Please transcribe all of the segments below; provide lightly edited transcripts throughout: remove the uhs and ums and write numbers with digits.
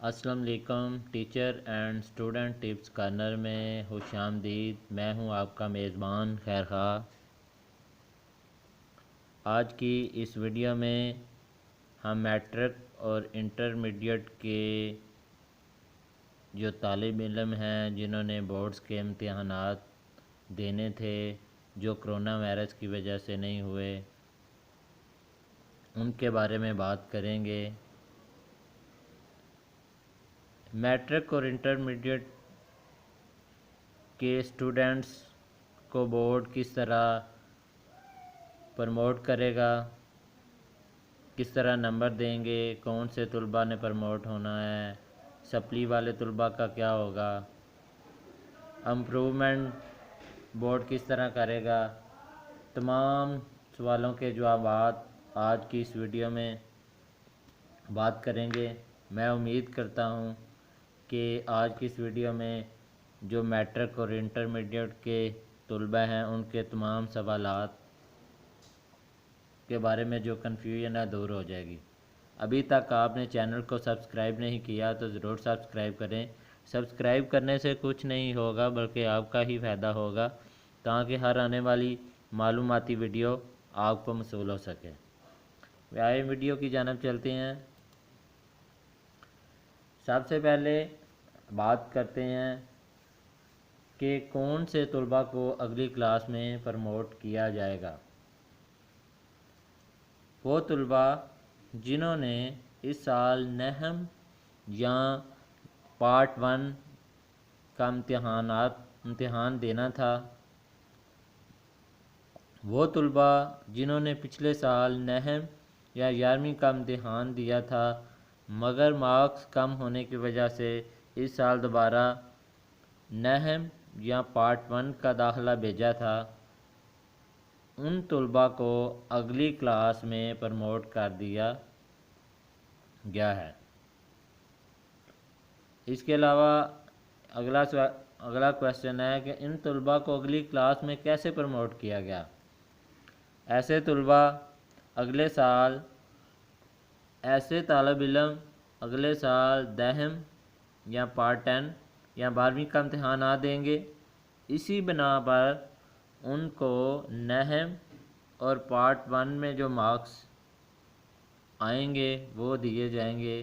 अस्सलाम वालेकुम। Teacher and student tips corner में खुशामदीद। मैं हूं आपका मेज़बान खैर खा। आज की इस वीडियो में हम मैट्रिक और इंटरमीडिएट के जो तालिब इल्म हैं जिन्होंने बोर्ड्स के इम्तिहानात देने थे जो कोरोना वायरस की वजह से नहीं हुए, उनके बारे में बात करेंगे। मैट्रिक और इंटरमीडिएट के स्टूडेंट्स को बोर्ड किस तरह प्रमोट करेगा, किस तरह नंबर देंगे, कौन से तलबा ने प्रमोट होना है, सप्ली वाले तलबा का क्या होगा, इम्प्रूवमेंट बोर्ड किस तरह करेगा, तमाम सवालों के जवाब आज की इस वीडियो में बात करेंगे। मैं उम्मीद करता हूँ कि आज की इस वीडियो में जो मैट्रिक और इंटरमीडिएट के तलबा हैं उनके तमाम सवालात के बारे में जो कन्फ्यूजन है दूर हो जाएगी। अभी तक आपने चैनल को सब्सक्राइब नहीं किया तो ज़रूर सब्सक्राइब करें। सब्सक्राइब करने से कुछ नहीं होगा बल्कि आपका ही फ़ायदा होगा, ताकि हर आने वाली मालूमाती वीडियो आपको मसूल हो सके। आए वीडियो की जानब चलते हैं। सबसे पहले बात करते हैं कि कौन से तलबा को अगली क्लास में प्रमोट किया जाएगा। वो तलबा जिन्होंने इस साल नहम या पार्ट 1 का इम्तिहान देना था, वो तलबा जिन्होंने पिछले साल नहम या 11वीं का इम्तिहान दिया था मगर मार्क्स कम होने की वजह से इस साल दोबारा नहम या पार्ट 1 का दाखिला भेजा था, उन तलबा को अगली क्लास में प्रमोट कर दिया गया है। इसके अलावा अगला क्वेश्चन है कि इन तलबा को अगली क्लास में कैसे प्रमोट किया गया। ऐसे तलबा अगले साल ऐसे तालिब इल्म अगले साल दहम या पार्ट 10 या 12वीं का इम्तिहान ना देंगे। इसी बिना पर उनको नहम और पार्ट 1 में जो मार्क्स आएंगे वो दिए जाएंगे।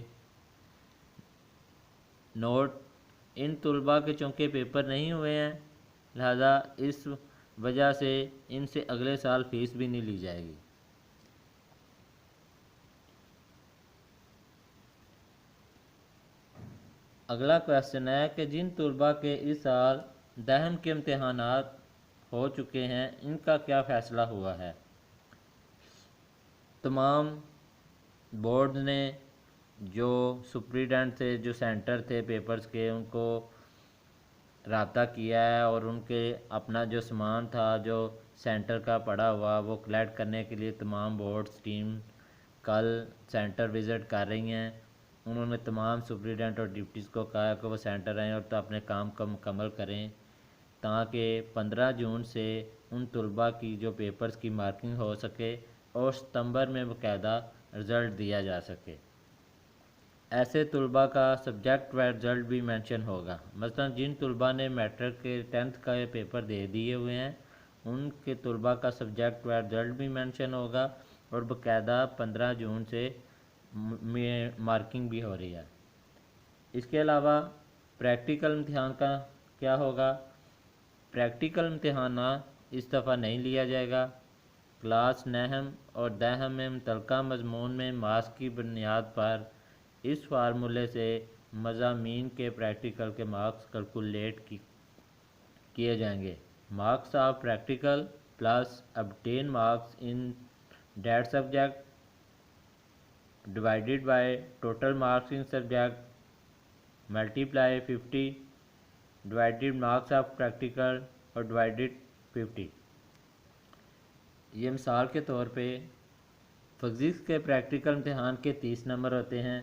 नोट, इन तलबा के चूँकि पेपर नहीं हुए हैं लिहाजा इस वजह से इनसे अगले साल फ़ीस भी नहीं ली जाएगी। अगला क्वेश्चन है कि जिन तलबा के इस साल दहम के इम्तिहानात हो चुके हैं इनका क्या फ़ैसला हुआ है। तमाम बोर्ड ने जो सुप्रीडेंट थे, जो सेंटर थे पेपर्स के, उनको रब्ता किया है और उनके अपना जो सामान था जो सेंटर का पड़ा हुआ वो कलेक्ट करने के लिए तमाम बोर्ड्स टीम कल सेंटर विज़िट कर रही हैं। उन्होंने तमाम सुप्रीडेंट और डिप्टीज़ को कहा कि वो सेंटर आएँ और तो अपने काम को मुकम्मल करें ताकि 15 जून से उन तलबा की जो पेपर्स की मार्किंग हो सके और सितंबर में बाकायदा रिज़ल्ट दिया जा सके। ऐसे तलबा का सब्जेक्ट व रिज़ल्ट भी मेंशन होगा। मसलन जिन तलबा ने मैट्रिक के 10th का पेपर दे दिए हुए हैं उनके तलबा का सब्जेक्ट व रिज़ल्ट भी मेंशन होगा और बाकायदा 15 जून से मार्किंग भी हो रही है। इसके अलावा प्रैक्टिकल इम्तिहान का क्या होगा। प्रैक्टिकल इम्तिहान इस दफ़ा नहीं लिया जाएगा। क्लास नहम और दहम में मुतल्लिका मज़मून में मार्क्स की बुनियाद पर इस फार्मूले से मज़ामीन के प्रैक्टिकल के मार्क्स कैलकुलेट किए जाएंगे। Marks of practical plus obtained marks in that subject divided by total marks in subject multiply 50 divided marks of practical और डिवाइडेड 50। ये मिसाल के तौर पे फिज़िक्स के प्रैक्टिकल इम्तिहान के 30 नंबर होते हैं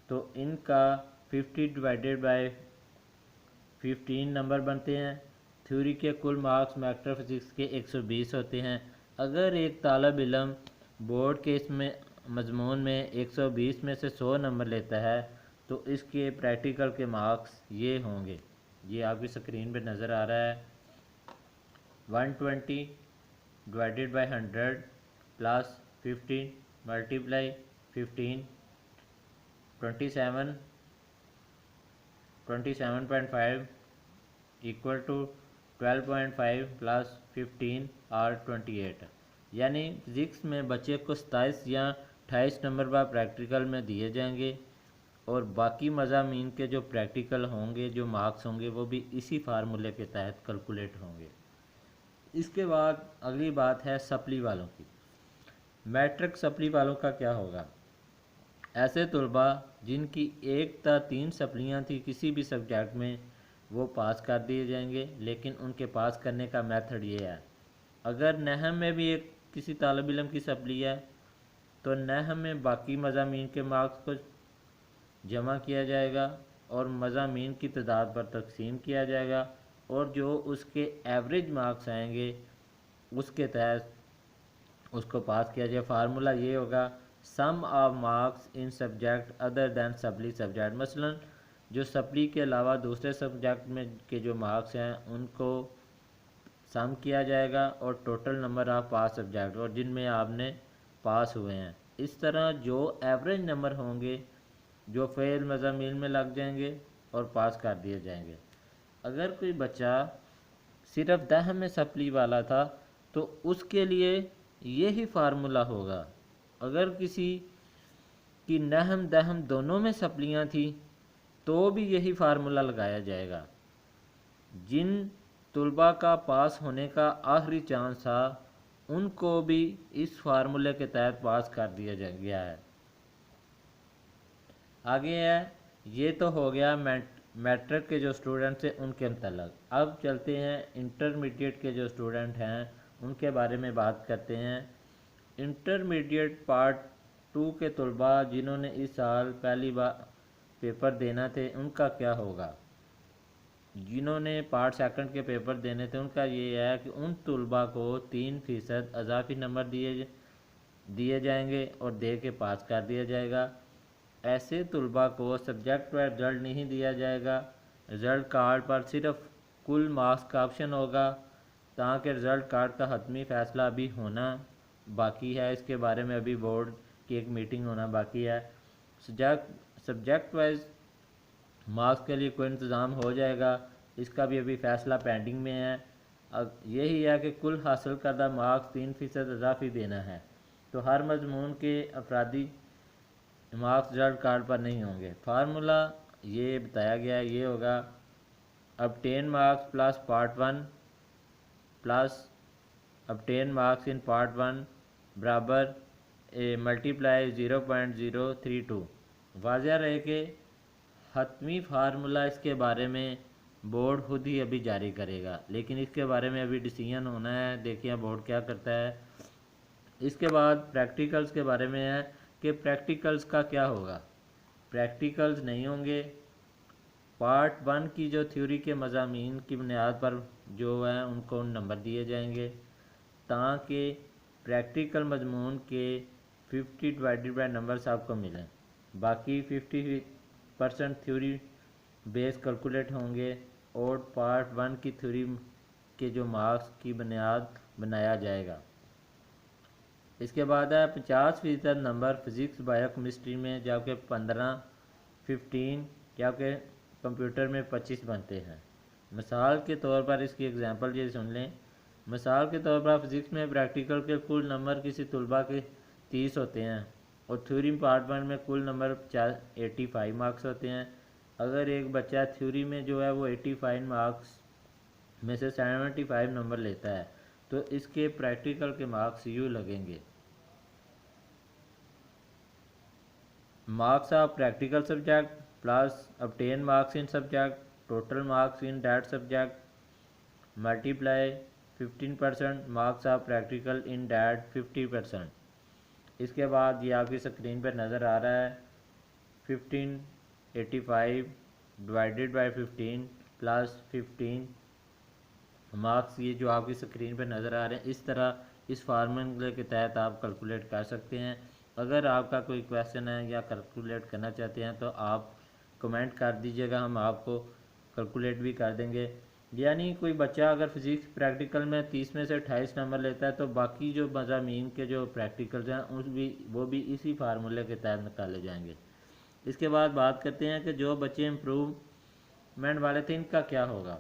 तो इनका 50 डिवाइडेड बाय 15 नंबर बनते हैं। थ्योरी के कुल मार्क्स मैटर फिज़िक्स के 120 होते हैं। अगर एक तालिब इल्म बोर्ड के इसमें मजमून में 120 में से 100 नंबर लेता है तो इसके प्रैक्टिकल के मार्क्स ये होंगे। ये आपकी स्क्रीन पे नज़र आ रहा है। 120 divided by 100 plus 15 multiply 15 27.5 equal to 12.5 plus 15 और 28। यानी फिज़िक्स में बच्चे को 27 या 28 नंबर पर प्रैक्टिकल में दिए जाएंगे और बाकी मज़ामीन के जो प्रैक्टिकल होंगे, जो मार्क्स होंगे, वो भी इसी फार्मूले के तहत कैलकुलेट होंगे। इसके बाद अगली बात है सप्ली वालों की। मैट्रिक सप्ली वालों का क्या होगा? ऐसे तलबा जिनकी 1 या 3 सप्लियाँ थी किसी भी सब्जेक्ट में, वो पास कर दिए जाएंगे। लेकिन उनके पास करने का मेथड ये है, अगर नहम में भी एक किसी तालिब इल्म की सप्ली है तो नहम में बाकी मज़ामीन के मार्क्स को जमा किया जाएगा और मज़ामीन की तादाद पर तकसीम किया जाएगा और जो उसके एवरेज मार्क्स आएंगे उसके तहत उसको पास किया जाए। फार्मूला ये होगा, sum of marks in subject other than supply subject. मसलन जो सप्ली के अलावा दूसरे सब्जेक्ट में के जो मार्क्स हैं उनको सम किया जाएगा और total number of pass subject और जिनमें आपने पास हुए हैं। इस तरह जो एवरेज नंबर होंगे जो फेल मज़ामीन में लग जाएंगे और पास कर दिए जाएंगे। अगर कोई बच्चा सिर्फ दहम में सप्ली वाला था तो उसके लिए यही फार्मूला होगा। अगर किसी की नहम दहम दोनों में सप्लियाँ थी तो भी यही फार्मूला लगाया जाएगा। जिन तुलबा का पास होने का आखिरी चांस था उनको भी इस फार्मूले के तहत पास कर दिया गया है। आगे है, ये तो हो गया मैट्रिक के जो स्टूडेंट्स हैं उनके मतलब। अब चलते हैं इंटरमीडिएट के जो स्टूडेंट हैं उनके बारे में बात करते हैं। इंटरमीडिएट पार्ट 2 के तलबा जिन्होंने इस साल पहली बार पेपर देना थे उनका क्या होगा? जिन्होंने पार्ट सेकंड के पेपर देने थे उनका ये है कि उन तलबा को 3% अजाफी नंबर दिए जाएंगे और दे के पास कर दिया जाएगा। ऐसे तलबा को सब्जेक्ट वाइज रिज़ल्ट नहीं दिया जाएगा। रिज़ल्ट कार्ड पर सिर्फ कुल मार्क्स का ऑप्शन होगा, ताकि रिज़ल्ट कार्ड का हतमी फ़ैसला अभी होना बाकी है। इसके बारे में अभी बोर्ड की एक मीटिंग होना बाकी है। सब्जेक्ट वाइज मार्क्स के लिए कोई इंतज़ाम हो जाएगा, इसका भी अभी फ़ैसला पेंडिंग में है। अब यही है कि कुल हासिल करदा मार्क्स 3% इजाफी देना है, तो हर मजमून के अफरादी मार्क्स रिजल्ट कार्ड पर नहीं होंगे। फार्मूला ये बताया गया है, ये होगा obtain marks plus part 1 plus obtain marks in part 1 बराबर मल्टीप्लाई 0.032। वाज़ह रहे कि हतमी फार्मूला इसके बारे में बोर्ड खुद ही अभी जारी करेगा, लेकिन इसके बारे में अभी डिसीजन होना है। देखिए बोर्ड क्या करता है। इसके बाद प्रैक्टिकल्स के बारे में है कि प्रैक्टिकल्स का क्या होगा। प्रैक्टिकल्स नहीं होंगे। पार्ट 1 की जो थ्योरी के मज़ामीन की बुनियाद पर जो है उनको नंबर दिए जाएंगे, ताकि प्रैक्टिकल मजमून के 50 डिवाइडेड बाई नंबर्स आपको मिलें। बाकी 50% थ्योरी बेस कैलकुलेट होंगे और पार्ट 1 की थ्योरी के जो मार्क्स की बुनियाद बनाया जाएगा। इसके बाद है 50% नंबर फिज़िक्स बायोकेमिस्ट्री में, जबकि 15 जबकि कंप्यूटर में 25 बनते हैं। मिसाल के तौर पर इसकी एग्जांपल ये सुन लें। मिसाल के तौर पर फिज़िक्स में प्रैक्टिकल के कुल नंबर किसी तलबा के 30 होते हैं और थ्योरी पार्ट 1 में कुल नंबर 85 मार्क्स होते हैं। अगर एक बच्चा थ्योरी में जो है वो 85 मार्क्स में से 75 नंबर लेता है तो इसके प्रैक्टिकल के मार्क्स यूँ लगेंगे। Marks of practical subject plus obtain marks in subject total marks in that subject multiply 15% marks of practical in that 50%। इसके बाद ये आपकी स्क्रीन पर नज़र आ रहा है 1585 डिवाइडेड बाई 15 प्लस 15 मार्क्स, ये जो आपकी स्क्रीन पर नज़र आ रहे हैं। इस तरह इस फार्मूले के तहत आप कैलकुलेट कर सकते हैं। अगर आपका कोई क्वेश्चन है या कैलकुलेट करना चाहते हैं तो आप कमेंट कर दीजिएगा, हम आपको कैलकुलेट भी कर देंगे। यानी कोई बच्चा अगर फिज़िक्स प्रैक्टिकल में 30 में से 28 नंबर लेता है तो बाकी जो मज़ामीन के जो प्रैक्टिकल्स हैं वो भी इसी फार्मूले के तहत निकाले जाएंगे। इसके बाद बात करते हैं कि जो बच्चे इम्प्रूवमेंट वाले थे इनका क्या होगा।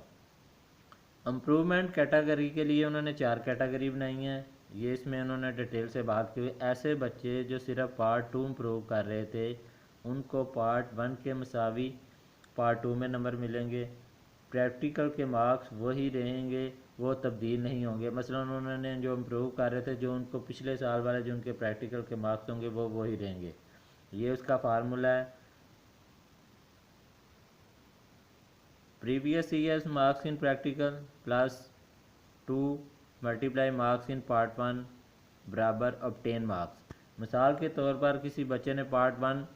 इम्प्रूवमेंट कैटेगरी के लिए उन्होंने 4 कैटेगरी बनाई हैं, ये इसमें उन्होंने डिटेल से बात की हुई। ऐसे बच्चे जो सिर्फ पार्ट 2 इम्प्रूव कर रहे थे उनको पार्ट 1 के मसावी पार्ट 2 में नंबर मिलेंगे। प्रैक्टिकल के मार्क्स वही रहेंगे, वो तब्दील नहीं होंगे। मसलन उन्होंने जो इम्प्रूव कर रहे थे, जो उनको पिछले साल वाले जो उनके प्रैक्टिकल के मार्क्स होंगे वो वही रहेंगे। ये उसका फार्मूला है। Previous years marks in practical plus 2 multiply marks in part 1 बराबर ऑब्टेन मार्क्स। मिसाल के तौर पर किसी बच्चे ने पार्ट 1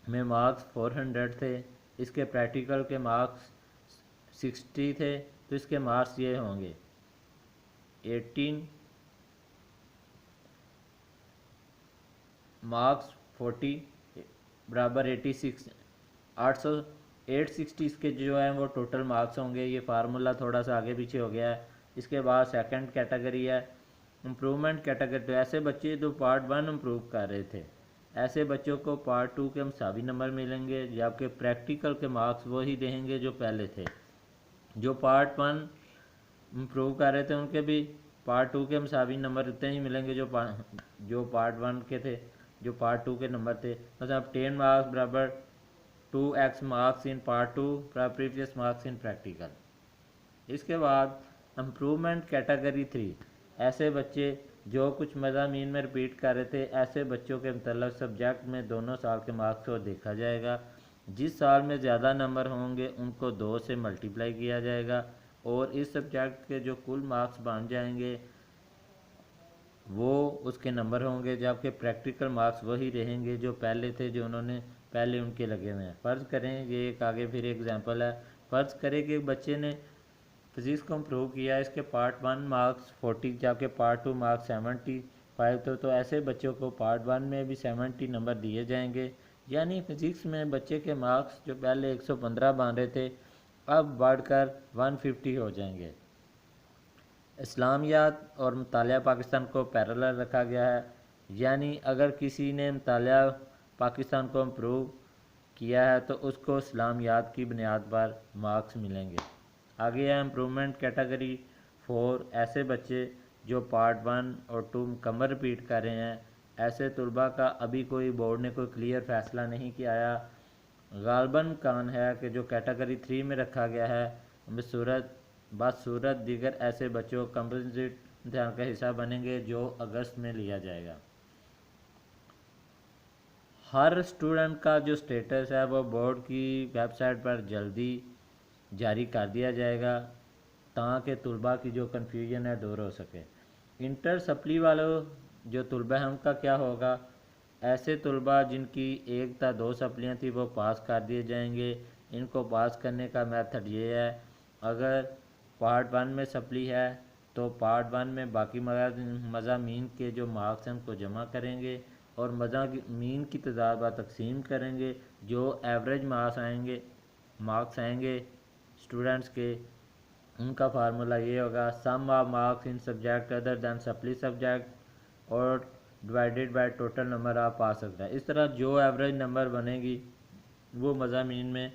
में मार्क्स 400 थे, इसके प्रैक्टिकल के मार्क्स 60 थे, तो इसके मार्क्स ये होंगे 18 मार्क्स 40 बराबर 86, 860 इसके जो है वो टोटल मार्क्स होंगे। ये फार्मूला थोड़ा सा आगे पीछे हो गया है। इसके बाद सेकंड कैटेगरी है इम्प्रूवमेंट कैटेगरी। तो ऐसे बच्चे जो पार्ट 1 इम्प्रूव कर रहे थे, ऐसे बच्चों को पार्ट 2 के मसावी नंबर मिलेंगे, जबकि प्रैक्टिकल के मार्क्स वही रहेंगे जो पहले थे। जो पार्ट 1 इम्प्रूव कर रहे थे उनके भी पार्ट 2 के मसावी नंबर उतने ही मिलेंगे जो पार्ट 1 के थे, जो पार्ट 2 के नंबर थे। मतलब 10 मार्क्स बराबर 2x marks in part 2 previous marks in practical. इसके बाद इम्प्रूवमेंट कैटेगरी 3, ऐसे बच्चे जो कुछ मज़ामीन में रिपीट कर रहे थे, ऐसे बच्चों के मतलब सब्जेक्ट में दोनों साल के मार्क्स को देखा जाएगा। जिस साल में ज़्यादा नंबर होंगे उनको 2 से मल्टीप्लाई किया जाएगा और इस सब्जेक्ट के जो कुल मार्क्स बन जाएंगे वो उसके नंबर होंगे, जबकि प्रैक्टिकल मार्क्स वही रहेंगे जो पहले थे, जो उन्होंने पहले उनके लगे हुए हैं। फ़र्ज़ करें, ये एक आगे फिर एग्जांपल है। फ़र्ज़ करें कि बच्चे ने फिज़िक्स को इम्प्रूव किया, इसके पार्ट 1 मार्क्स 40 जबकि पार्ट 2 मार्क्स 75 थे, तो ऐसे बच्चों को पार्ट 1 में भी 70 नंबर दिए जाएंगे। यानी फ़िज़िक्स में बच्चे के मार्क्स जो पहले 115 बन रहे थे अब बढ़कर 150 हो जाएंगे। इस्लामियात और मुतालिया पाकिस्तान को पैरेलल रखा गया है, यानी अगर किसी ने मुतालिया पाकिस्तान को इम्प्रूव किया है तो उसको इस्लामियात की बुनियाद पर मार्क्स मिलेंगे। आगे है इम्प्रूवमेंट कैटेगरी 4, ऐसे बच्चे जो पार्ट 1 और 2 मुकम्मल रिपीट कर रहे हैं। ऐसे तलबा का अभी कोई बोर्ड ने कोई क्लियर फैसला नहीं किया। गालबन कान है कि जो कैटेगरी 3 में रखा गया है बसूरत दीगर ऐसे बच्चों कंपोजिट इम्तिहान का हिस्सा बनेंगे जो अगस्त में लिया जाएगा। हर स्टूडेंट का जो स्टेटस है वो बोर्ड की वेबसाइट पर जल्दी जारी कर दिया जाएगा ताकि तलबा की जो कन्फ्यूजन है दूर हो सके। इंटर सप्ली वालों जो तलबा हैं उनका क्या होगा। ऐसे तलबा जिनकी 1 या 2 सप्लियाँ थी वो पास कर दिए जाएंगे। इनको पास करने का मेथड ये है, अगर पार्ट 1 में सप्ली है तो पार्ट 1 में बाकी मज़ामीन के जो मार्क्स हैं उनको जमा करेंगे और मज़ामीन की तादाद पर तकसीम करेंगे। जो एवरेज मार्क्स आएंगे स्टूडेंट्स के, उनका फार्मूला ये होगा sum of marks in subject other than supply subject और divided by total number of pass subject. इस तरह जो एवरेज नंबर बनेगी वो मज़ामीन में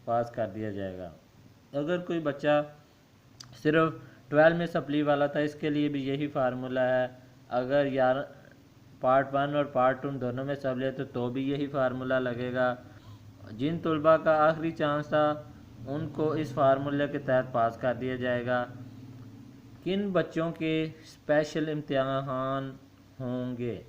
पास कर दिया जाएगा। अगर कोई बच्चा सिर्फ 12 में सप्ली वाला था, इसके लिए भी यही फार्मूला है। अगर यार पार्ट 1 और पार्ट 2 दोनों में सप्ली है तो भी यही फार्मूला लगेगा। जिन तलबा का आखिरी चांस था उनको इस फार्मूले के तहत पास कर दिया जाएगा। किन बच्चों के स्पेशल इम्तिहान होंगे।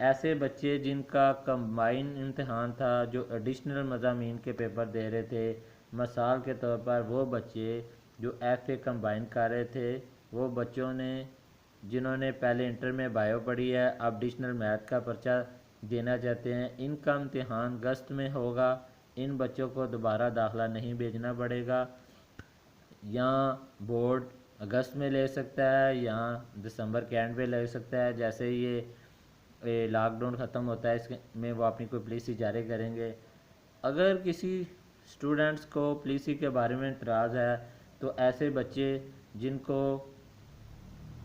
ऐसे बच्चे जिनका कंबाइन इम्तिहान था, जो एडिशनल मज़ामीन के पेपर दे रहे थे। मिसाल के तौर पर वो बच्चे जो FA कंबाइन कर रहे थे, वो बच्चों ने जिन्होंने पहले इंटर में बायो पढ़ी है अब एडिशनल मैथ का पर्चा देना चाहते हैं, इनका इम्तिहान अगस्त में होगा। इन बच्चों को दोबारा दाखिला नहीं भेजना पड़ेगा। या बोर्ड अगस्त में ले सकता है या दिसंबर के एंड में ले सकता है। जैसे ये लॉकडाउन ख़त्म होता है इसमें वो अपनी कोई पॉलिसी जारी करेंगे। अगर किसी स्टूडेंट्स को पॉलिसी के बारे में इतराज़ है तो ऐसे बच्चे जिनको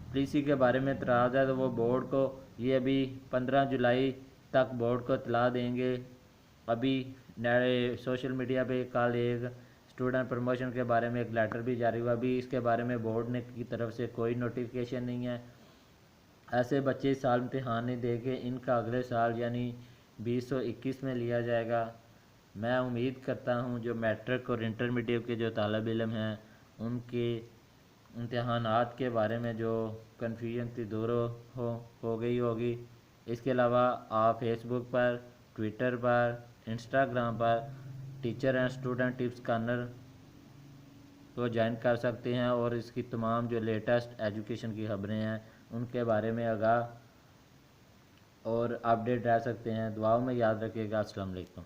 पॉलिसी के बारे में इतराज़ है तो वो बोर्ड को ये अभी 15 जुलाई तक बोर्ड को इतला देंगे। अभी नए सोशल मीडिया पे कल एक स्टूडेंट प्रमोशन के बारे में एक लेटर भी जारी हुआ, अभी इसके बारे में बोर्ड ने की तरफ से कोई नोटिफिकेशन नहीं है। ऐसे बच्चे इस साल इम्तहान नहीं देंगे, इनका अगले साल यानी 2021 में लिया जाएगा। मैं उम्मीद करता हूँ जो मैट्रिक और इंटरमीडिएट के जो तालब इल्म हैं उनके इम्तहानात के बारे में जो कन्फ्यूजन थी दूर हो गई होगी। इसके अलावा आप फेसबुक पर, ट्विटर पर, इंस्टाग्राम पर teacher and student tips corner को ज्वाइन कर सकते हैं और इसकी तमाम जो लेटेस्ट एजुकेशन की खबरें हैं उनके बारे में आगाह और अपडेट रह सकते हैं। दुआओं में याद रखिएगा। अस्सलाम वालेकुम।